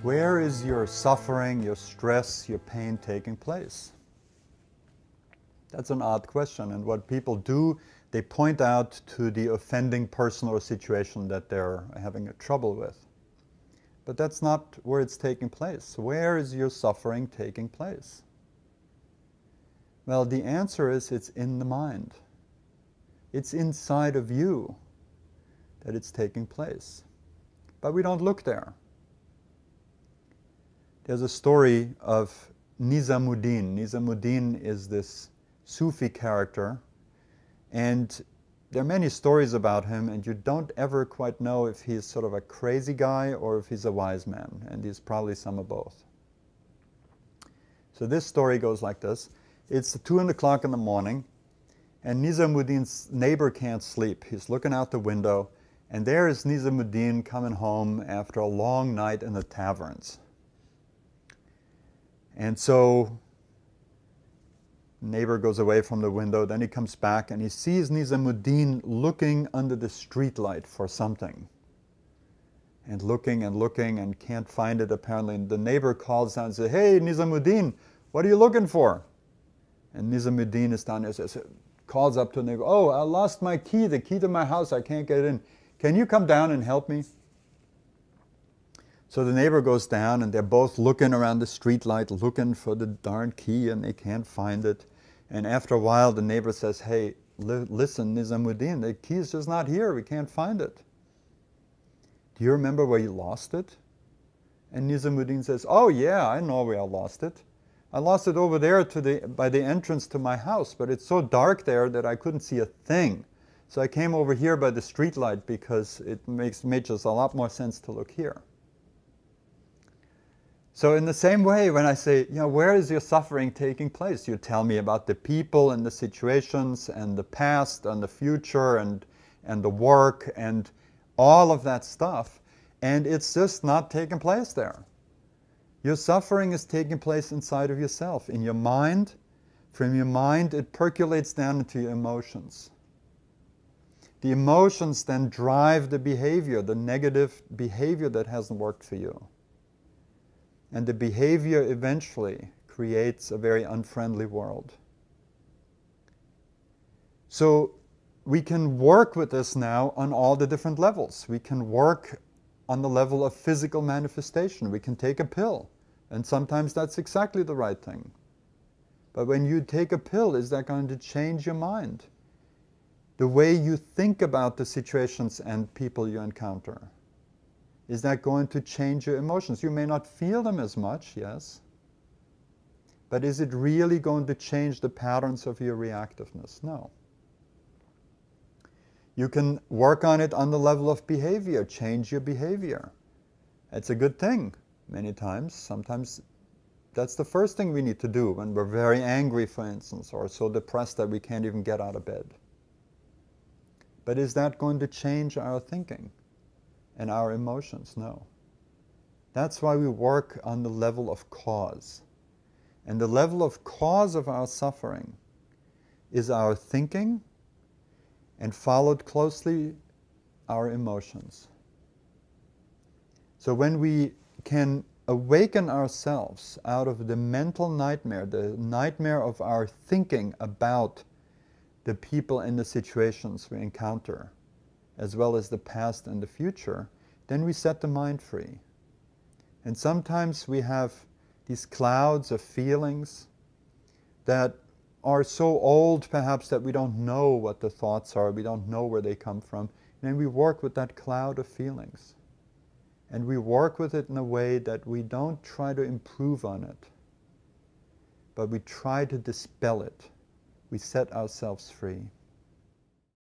Where is your suffering, your stress, your pain taking place? That's an odd question, and what people do, they point out to the offending person or situation that they're having a trouble with. But that's not where it's taking place. Where is your suffering taking place? Well, the answer is it's in the mind. It's inside of you that it's taking place. But we don't look there. There's a story of Nizamuddin. Nizamuddin is this Sufi character, and there are many stories about him, and you don't ever quite know if he's sort of a crazy guy or if he's a wise man, and he's probably some of both. So this story goes like this. It's 2 o'clock in the morning, and Nizamuddin's neighbor can't sleep. He's looking out the window, and there is Nizamuddin coming home after a long night in the taverns. And so neighbor goes away from the window, then he comes back and he sees Nizamuddin looking under the streetlight for something. And looking and can't find it apparently. And the neighbor calls down and says, "Hey Nizamuddin, what are you looking for?" And Nizamuddin is down there, calls up to the neighbor, "Oh, I lost my key, the key to my house, I can't get in. Can you come down and help me?" So the neighbor goes down, and they're both looking around the streetlight, looking for the darn key, and they can't find it. And after a while, the neighbor says, "Hey, listen, Nizamuddin, the key is just not here. We can't find it. Do you remember where you lost it?" And Nizamuddin says, "Oh yeah, I know where I lost it. I lost it over there by the entrance to my house, but it's so dark there that I couldn't see a thing. So I came over here by the streetlight because it made just a lot more sense to look here." So in the same way, when I say, where is your suffering taking place? You tell me about the people and the situations and the past and the future and the work and all of that stuff, and it's just not taking place there. Your suffering is taking place inside of yourself, in your mind. From your mind, it percolates down into your emotions. The emotions then drive the behavior, the negative behavior that hasn't worked for you. And the behavior eventually creates a very unfriendly world. So we can work with this now on all the different levels. We can work on the level of physical manifestation. We can take a pill, and sometimes that's exactly the right thing. But when you take a pill, is that going to change your mind? The way you think about the situations and people you encounter? Is that going to change your emotions? You may not feel them as much, yes. But is it really going to change the patterns of your reactiveness? No. You can work on it on the level of behavior, change your behavior. It's a good thing many times. Sometimes that's the first thing we need to do when we're very angry, for instance, or so depressed that we can't even get out of bed. But is that going to change our thinking and our emotions? No. That's why we work on the level of cause. And the level of cause of our suffering is our thinking, and followed closely our emotions. So when we can awaken ourselves out of the mental nightmare, the nightmare of our thinking about the people and the situations we encounter, as well as the past and the future, then we set the mind free. And sometimes we have these clouds of feelings that are so old perhaps that we don't know what the thoughts are, we don't know where they come from, and then we work with that cloud of feelings. And we work with it in a way that we don't try to improve on it, but we try to dispel it. We set ourselves free.